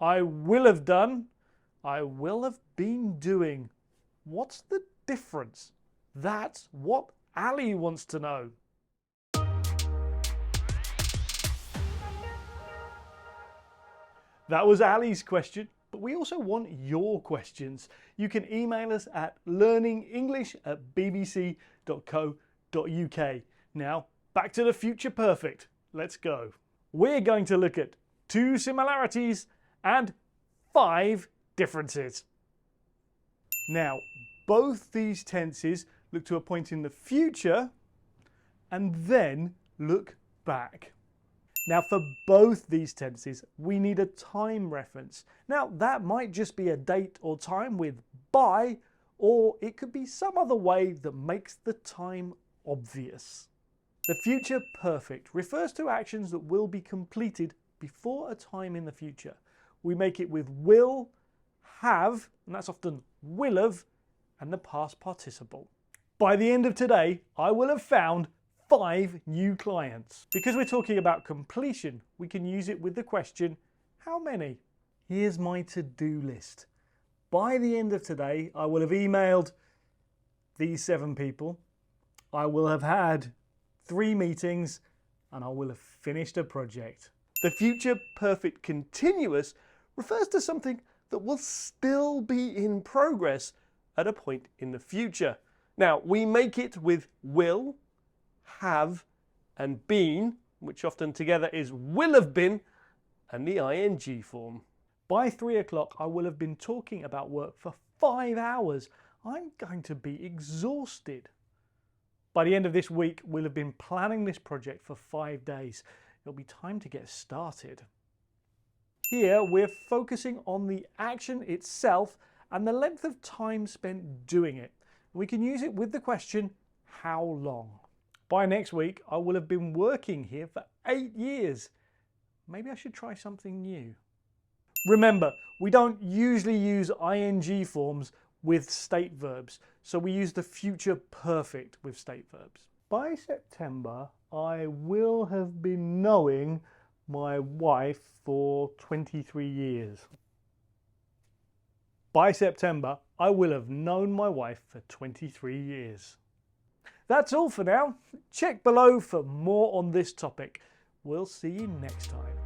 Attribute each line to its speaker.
Speaker 1: I will have done, I will have been doing. What's the difference? That's what Ali wants to know. That was Ali's question, but we also want your questions. You can email us at learningenglish@bbc.co.uk. Now, back to the future perfect. Let's go. We're going to look at 2 similarities and 5 differences. Now, both these tenses look to a point in the future and then look back. Now, for both these tenses, we need a time reference. Now, that might just be a date or time with by, or it could be some other way that makes the time obvious. The future perfect refers to actions that will be completed before a time in the future. We make it with will, have, and that's often will have, and the past participle. By the end of today, I will have found 5 new clients. Because we're talking about completion, we can use it with the question, how many? Here's my to-do list. By the end of today, I will have emailed these 7 people. I will have had 3 meetings, and I will have finished a project. The future perfect continuous refers to something that will still be in progress at a point in the future. Now, we make it with will, have, and been, which often together is will have been, and the ing form. By 3 o'clock, I will have been talking about work for 5 hours. I'm going to be exhausted. By the end of this week, we'll have been planning this project for 5 days. It'll be time to get started. Here, we're focusing on the action itself and the length of time spent doing it. We can use it with the question, how long? By next week, I will have been working here for 8 years. Maybe I should try something new. Remember, we don't usually use ing forms with state verbs, so we use the future perfect with state verbs. By September, I will have been knowing my wife for 23 years. By September, I will have known my wife for 23 years. That's all for now. Check below for more on this topic. We'll see you next time.